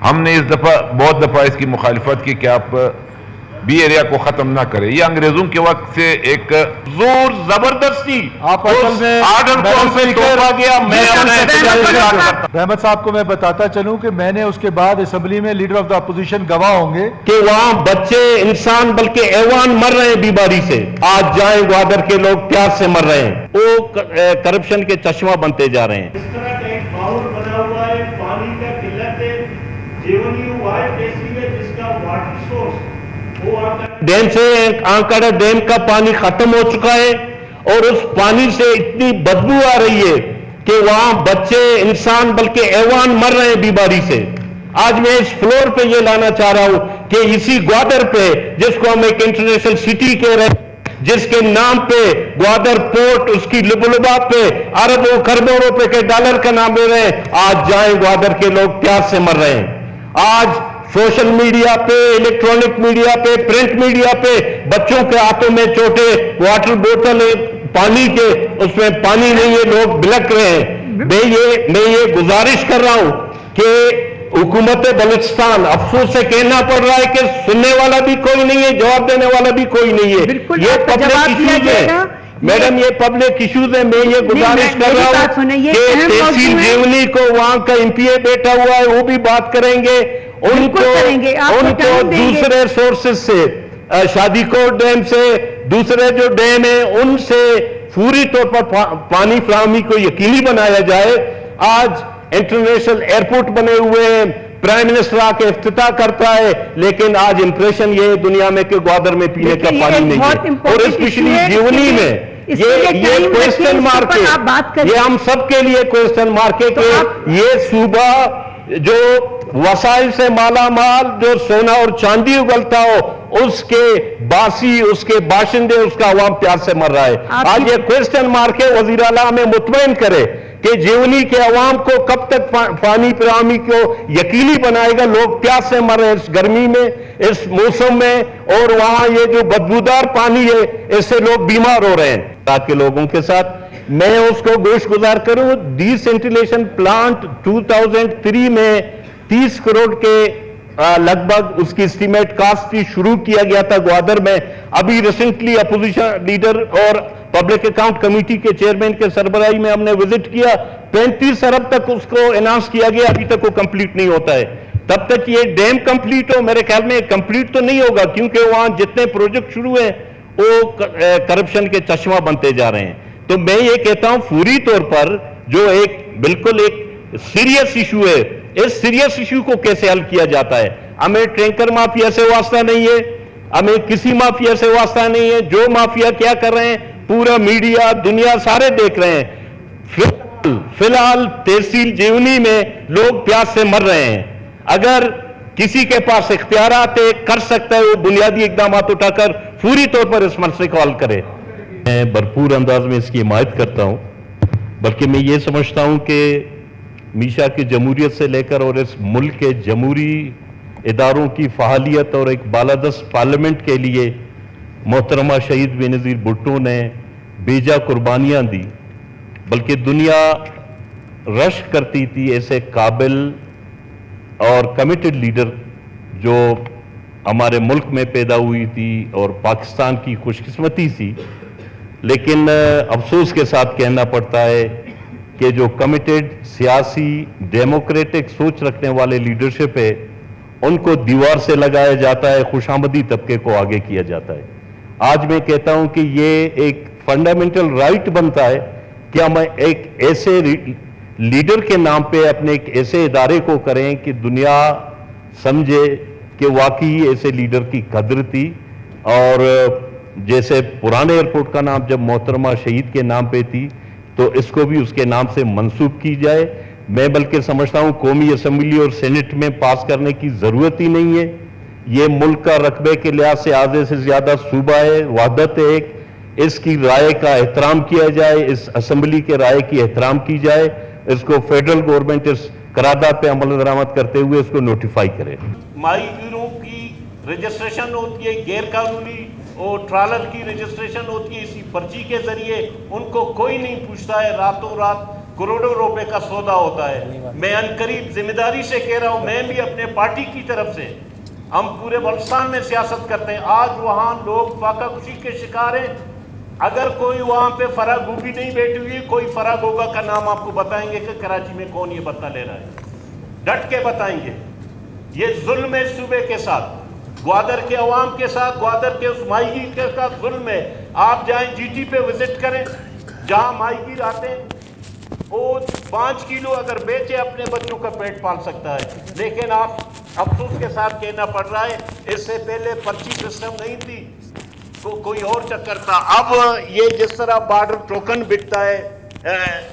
ہم نے اس دفعہ بہت دفعہ اس کی مخالفت کی کہ آپ بی ایریا کو ختم نہ کرے. یہ انگریزوں کے وقت سے ایک زور زبردستی آرڈر کو ہم سے توڑا گیا. میں رحمت صاحب کو میں بتاتا چلوں کہ میں نے اس کے بعد اسمبلی میں لیڈر آف دا اپوزیشن گواہ ہوں گے کہ وہاں بچے انسان بلکہ ایوان مر رہے ہیں بیماری سے. آج جائیں گوادر کے لوگ پیاس سے مر رہے ہیں. وہ کرپشن کے چشمہ بنتے جا رہے ہیں. اس طرح کا ایک ماحول بنا ہوا ہے, پانی کا قلت ہے. جیونیو واحد ایسی ہے جس کا واٹر سورس ڈیم سے آنکڑا ڈیم کا پانی ختم ہو چکا ہے اور اس پانی سے اتنی بدبو آ رہی ہے کہ وہاں بچے انسان بلکہ ایوان مر رہے ہیں بیماری سے. آج میں اس فلور پہ یہ لانا چاہ رہا ہوں کہ اسی گوادر پہ جس کو ہم ایک انٹرنیشنل سٹی کہہ رہے ہیں, جس کے نام پہ گوادر پورٹ, اس کی لبولبات پہ اربوں خربوں روپے کے ڈالر کا نام لے رہے ہیں. آج جائیں گوادر کے لوگ پیاس سے مر رہے ہیں. آج سوشل میڈیا پہ, الیکٹرانک میڈیا پہ, پرنٹ میڈیا پہ بچوں کے ہاتھوں میں چھوٹے واٹر بوتل پانی کے, اس میں پانی نہیں ہے, لوگ بلک رہے ہیں. میں یہ گزارش کر رہا ہوں کہ حکومت بلوچستان, افسوس سے کہنا پڑ رہا ہے کہ سننے والا بھی کوئی نہیں ہے, جواب دینے والا بھی کوئی نہیں ہے. یہ پبلک ایشوز ہے میڈم, یہ پبلک ایشوز ہے. میں یہ گزارش کر رہا ہوں کہ تحصیل جیونی کو وہاں کا ایم پی اے بیٹھا ہوا ہے, وہ بھی بات کریں گے. ان کو دوسرے سورسز سے, شادی کوٹ ڈیم سے, دوسرے جو ڈیم ہیں ان سے فوری طور پر پانی فراہمی کو یقینی بنایا جائے. آج انٹرنیشنل ایئرپورٹ بنے ہوئے ہیں, پرائم منسٹر آ کے افتتاح کرتا ہے, لیکن آج امپریشن یہ دنیا میں کہ گوادر میں پینے کا پانی نہیں ہے. اور اسپیشلی جیونی میں یہ کوئسچن مارک ہے, یہ ہم سب کے لیے کوئسچن مارک ہے کہ یہ صوبہ جو وسائل سے مالا مال, جو سونا اور چاندی اگلتا ہو, اس کے باسی, اس کے باشندے, اس کا عوام پیاس سے مر رہا ہے. آج یہ کوئسچن مارک ہے. وزیر اعلیٰ ہمیں مطمئن کرے کہ جیونی کے عوام کو کب تک پانی فراہمی کو یقینی بنائے گا. لوگ پیاس سے مر رہے ہیں اس گرمی میں, اس موسم میں, اور وہاں یہ جو بدبودار پانی ہے اس سے لوگ بیمار ہو رہے ہیں. تاکہ لوگوں کے ساتھ میں اس کو گوش گزار کروں. ڈی سینٹیلیشن پلانٹ 2003 میں 30 کروڑ کے لگ بھگ اس کی اسٹیمیٹ کاسٹ کی شروع کیا گیا تھا گوادر میں. ابھی ریسنٹلی اپوزیشن لیڈر اور پبلک اکاؤنٹ کمیٹی کے چیئرمین کے سربراہی میں ہم نے وزٹ کیا. 35 ارب تک اس کو اناؤنس کیا گیا, ابھی تک وہ کمپلیٹ نہیں ہوتا ہے. تب تک یہ ڈیم کمپلیٹ ہو, میرے خیال میں کمپلیٹ تو نہیں ہوگا, کیونکہ وہاں جتنے پروجیکٹ شروع ہیں وہ کرپشن کے چشمہ بنتے جا رہے ہیں. تو میں یہ کہتا ہوں فوری طور پر جو ایک بالکل ایک سیریس ایشو ہے, اس سیریس ایشو کو کیسے حل کیا جاتا ہے. ہمیں ٹینکر مافیا سے واسطہ نہیں ہے, ہمیں کسی مافیا سے واسطہ نہیں ہے. جو مافیا کیا کر رہے ہیں پورا میڈیا, دنیا سارے دیکھ رہے ہیں. فی الحال تحصیل جیونی میں لوگ پیاس سے مر رہے ہیں. اگر کسی کے پاس اختیارات کر سکتا ہے, وہ بنیادی اقدامات اٹھا کر فوری طور پر اس مسئلے کو حل کرے. میں بھرپور انداز میں اس کی حمایت کرتا ہوں, بلکہ میں یہ سمجھتا ہوں کہ میشا کی جمہوریت سے لے کر اور اس ملک کے جمہوری اداروں کی فعالیت اور ایک بالادست پارلیمنٹ کے لیے محترمہ شہید بے نظیر بھٹو نے بیجا قربانیاں دی. بلکہ دنیا رشک کرتی تھی ایسے قابل اور کمیٹڈ لیڈر جو ہمارے ملک میں پیدا ہوئی تھی, اور پاکستان کی خوش قسمتی تھی. لیکن افسوس کے ساتھ کہنا پڑتا ہے کہ جو کمیٹڈ سیاسی ڈیموکریٹک سوچ رکھنے والے لیڈرشپ ہے, ان کو دیوار سے لگایا جاتا ہے, خوش آمدی طبقے کو آگے کیا جاتا ہے. آج میں کہتا ہوں کہ یہ ایک فنڈامنٹل رائٹ بنتا ہے کہ ہم ایک ایسے لیڈر کے نام پہ اپنے ایک ایسے ادارے کو کریں کہ دنیا سمجھے کہ واقعی ایسے لیڈر کی قدر تھی. اور جیسے پرانے ایئرپورٹ کا نام جب محترمہ شہید کے نام پہ تھی, تو اس کو بھی اس کے نام سے منسوب کی جائے. میں بلکہ سمجھتا ہوں قومی اسمبلی اور سینٹ میں پاس کرنے کی ضرورت ہی نہیں ہے. یہ ملک کا رقبے کے لحاظ سے آدھے سے زیادہ صوبہ ہے, وحدت ہے ایک, اس کی رائے کا احترام کیا جائے, اس اسمبلی کے رائے کی احترام کی جائے. اس کو فیڈرل گورنمنٹ اس قرارداد پہ عمل درآمد کرتے ہوئے اس کو نوٹیفائی کرے. ماہی گیروں کی رجسٹریشن ہوتی ہے غیر قانونی, اور ٹرالر کی رجسٹریشن ہوتی ہے اسی پرچی کے ذریعے. ان کو کوئی نہیں پوچھتا ہے, راتوں رات करोड़ों रुपए का सौदा होता है। मैं अनकरीब जिम्मेदारी से कह रहा हूं, मैं भी अपने पार्टी की तरफ से, हम पूरे बलुचिस्तान में सियासत करते हैं, आज वहां लोग फाका खुशी के शिकार हैं। अगर कोई वहां पे फराग गोभी नहीं बैठी हुई, कोई फराग गोगा का नाम आपको बताएंगे कि कराची में कौन ये बत्ता ले रहा है, डट के बताएंगे। ये जुल्म है सूबे के साथ, ग्वादर के अवाम के साथ, ग्वादर के उस माहीगीर के साथ जुल्म है। आप जाएं जीटी पे विजिट करें, जहां माहीगीर आते हैं, वो 5 किलो अगर बेचे अपने बच्चों का पेट पाल सकता है। लेकिन आप अफसोस के साथ कहना पड़ रहा है, इससे पहले पर्ची सिस्टम नहीं थी, तो कोई और चक्कर था। अब ये जिस तरह बॉर्डर टोकन बिकता है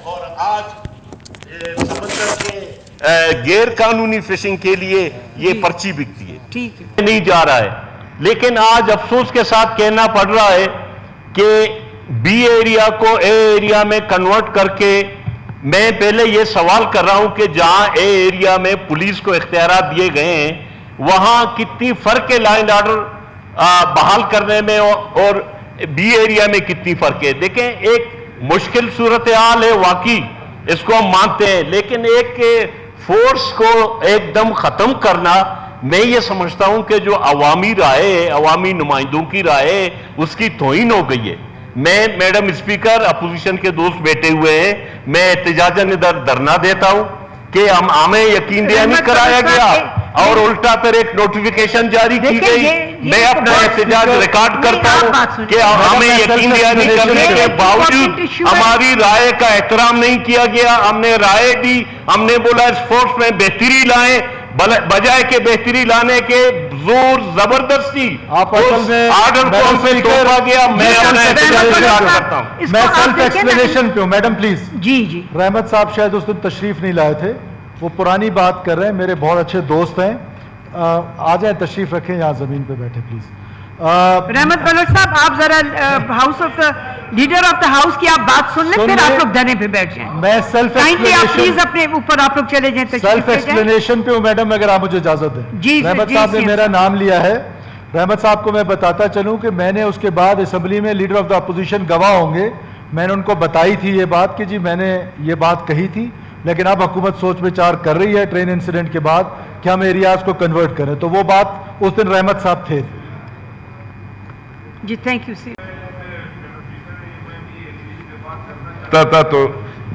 और आज समंदर के गैर कानूनी फिशिंग के लिए ये पर्ची बिकती है, ठीक है, नहीं जा रहा है। लेकिन आज अफसोस के साथ कहना पड़ रहा है कि बी एरिया को ए एरिया में कन्वर्ट करके, मैं पहले ये सवाल कर रहा हूं कि जहां ए एरिया में पुलिस को इख्तियारात दिए गए हैं, वहां कितनी फर्क है लाइन ऑर्डर बहाल करने में और बी एरिया में कितनी फर्क है। देखें, एक मुश्किल सूरत हाल है वाकई, इसको हम मानते हैं, लेकिन एक फोर्स को एकदम खत्म करना, मैं ये समझता हूं कि जो अवामी राय है, अवामी नुमाइंदों की राय है, उसकी तौहीन हो गई है। मैं मैडम स्पीकर, अपोजिशन के दोस्त बैठे हुए हैं, मैं एहतजाजन इधर धरना देता हूं कि हमें यकीन दहानी कराया गया और उल्टा फिर एक नोटिफिकेशन जारी की गई। मैं अपना एहतजाज रिकॉर्ड करता हूं कि हमें यकीन दहानी करने के बावजूद हमारी राय का एहतराम नहीं किया गया। हमने राय दी, हमने बोला इस फोर्स में बेहतरी लाएं, बजाय के बेहतरी लाने के जोर जबरदस्ती आर्डर को हमसे तोड़ा गया। मैं अपना एहतजाज करता हूं। मैं सेल्फ एक्सप्लेनेशन पे हूं, मैडम प्लीज। जी जी, रहमत साहब शायद उस दिन तशरीफ नहीं लाए थे, वो पुरानी बात कर रहे हैं, मेरे बहुत अच्छे दोस्त हैं, आ जाए, तशरीफ रखें, यहाँ जमीन पे बैठे प्लीज। रहमत बलोच साहब, आप जरा house of leader of the house की आप बात सुन लें, फिर आप लोग धरने पे बैठ जाएं। मैं सेल्फ प्लीज अपने ऊपर आप लोग चले जाएं, सेल्फ एक्सप्लेनेशन पे हूं मैडम, अगर आप मुझे इजाजत दें। जी, रहमत साहब ने मेरा नाम लिया है। रहमत साहब को मैं बताता चलूं कि मैंने उसके बाद असेंबली में लीडर ऑफ द अपोजिशन गवाह होंगे, मैंने उनको बताई थी ये बात कि जी मैंने ये बात कही थी, लेकिन अब हुकूमत सोच विचार कर रही है ट्रेन इंसिडेंट के बाद कि हम एरियाज को कन्वर्ट करें, तो वो बात उस दिन रहमत साहब थे। जी, थैंक यू सी। था तो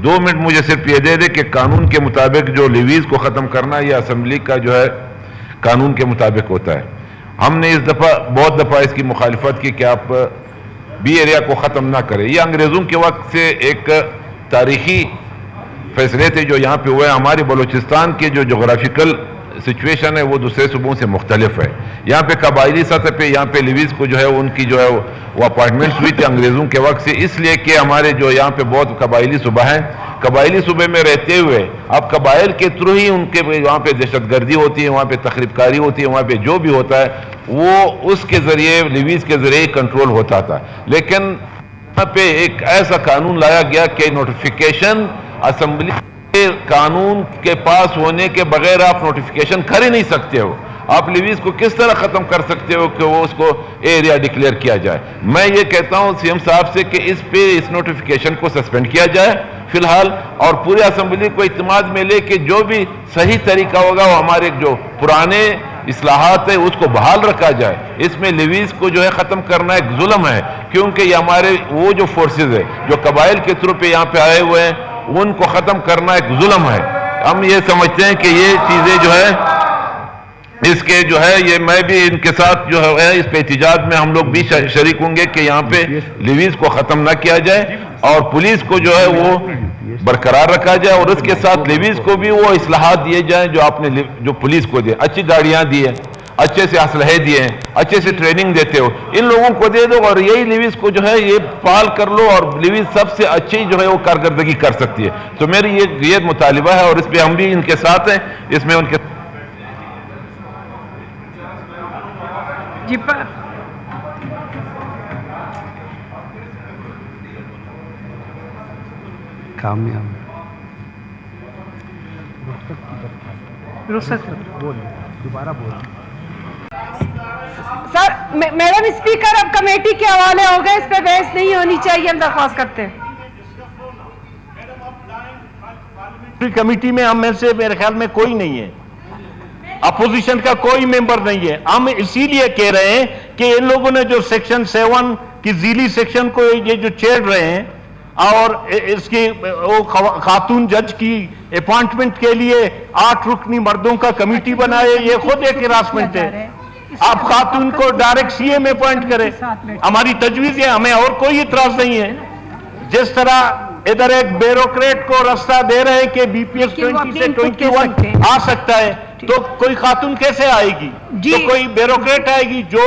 2 मिनट मुझे सिर्फ ये दे दे कि कानून के मुताबिक जो लिवीज को खत्म करना यह असेंबली का जो है कानून के मुताबिक होता है। हमने इस दफा बहुत दफा इसकी मुखालिफत की कि आप बी एरिया को खत्म ना करें। यह अंग्रेजों के वक्त से एक तारीखी फैसले थे जो यहाँ पे हुए। हमारे बलूचिस्तान के जो जोग्राफिकल सिचुएशन है वो दूसरे सूबों से मुख्तलिफ है। यहाँ पे कबायली सतह पे यहाँ पे लिवीज को जो है उनकी जो है वो अपार्टमेंट्स हुई थी अंग्रेजों के वक्त से, इसलिए कि हमारे जो यहाँ पे बहुत कबायली सूबा हैं, कबायली सूबे में रहते हुए अब कबाइल के थ्रू ही उनके वहाँ पे दहशतगर्दी होती है, वहाँ पे तखरीबकारी होती है, वहाँ पे जो भी होता है वो उसके जरिए लिवीज के जरिए कंट्रोल होता था। लेकिन यहाँ पे एक ऐसा कानून लाया गया कि नोटिफिकेशन असेंबली कानून के पास होने के बगैर आप नोटिफिकेशन कर ही नहीं सकते हो। आप लिवीज को किस तरह खत्म कर सकते हो कि वो उसको एरिया डिक्लेयर किया जाए। मैं ये कहता हूं सीएम साहब से कि इस नोटिफिकेशन को सस्पेंड किया जाए फिलहाल, और पूरे असेंबली को इत्मीनान में ले कि जो भी सही तरीका होगा वो हमारे जो पुराने इस्लाहात है उसको बहाल रखा जाए। इसमें लिवीज को जो है खत्म करना एक जुल्म है, क्योंकि ये हमारे वो जो फोर्सेज है जो कबाइल के थ्रू पे यहाँ पे आए हुए हैं उनको खत्म करना एक जुल्म है। हम ये समझते हैं कि ये चीजें जो है इसके जो है ये मैं भी इनके साथ जो है इस पे एहतजाज में हम लोग भी शरीक होंगे कि यहाँ पे लिवीज को खत्म ना किया जाए और पुलिस को जो है वो बरकरार रखा जाए, और उसके साथ लिवीज को भी वो इस्लाहात दिए जाए जो आपने जो पुलिस को दिए, अच्छी गाड़ियां दी है, अच्छे से असलहे दिए हैं, अच्छे से ट्रेनिंग देते हो, इन लोगों को दे दो और यही लिवीज को जो है ये पाल कर लो और लिवीज सबसे अच्छी जो है वो कारकर्दगी कर सकती है। तो मेरी ये मुतालिबा है और इस पर हम भी इनके साथ हैं। इसमें उनके जी कामयाब दोबारा बोल। सर, मैडम स्पीकर, अब कमेटी के हवाले हो गए, इस पे बहस नहीं होनी चाहिए, हम दरख्वास्त करते हैं। मैडम आप लाइन कमेटी में हम में से मेरे ख्याल में कोई नहीं है, अपोजिशन का कोई मेंबर नहीं है। हम इसीलिए कह रहे हैं कि इन लोगों ने जो सेक्शन 7 की जीली सेक्शन को ये जो छेड़ रहे हैं और इसकी वो खातून जज की अपॉइंटमेंट के लिए 8 रुकनी मर्दों का कमेटी बनाए, ये खुद एक हिरासमेंट है। आप खातून को डायरेक्ट सीए में अपॉइंट करें, हमारी तजवीज है, हमें और कोई इतराज नहीं है। जिस तरह इधर एक ब्यूरोक्रेट को रास्ता दे रहे हैं कि बीपीएस 20 से 21 आ सकता है, तो कोई खातून कैसे आएगी? तो कोई ब्यूरोक्रेट आएगी? जो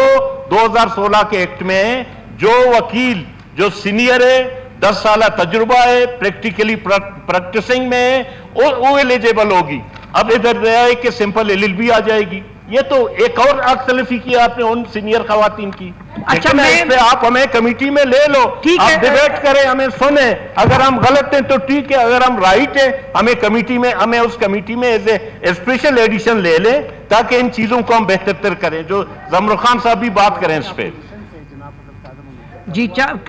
2016 के एक्ट में जो वकील जो सीनियर है, 10 साल तजुर्बा है, प्रैक्टिकली प्रैक्टिसिंग में है, वो एलिजिबल होगी। अब इधर है कि सिंपल एलएलबी आ जाएगी। ये तो एक और अख्तलफी की आपने उन सीनियर खवातीन की। अच्छा, इस पे आप हमें कमेटी में ले लो, आप डिबेट करें, हमें सुने, अगर हम गलत हैं तो ठीक है, अगर हम राइट हैं हमें कमेटी में, हमें उस कमेटी में एज ए स्पेशल एडिशन ले लें ताकि इन चीजों को हम बेहतर करें। जो जमर खान साहब भी बात करें इस पे। जी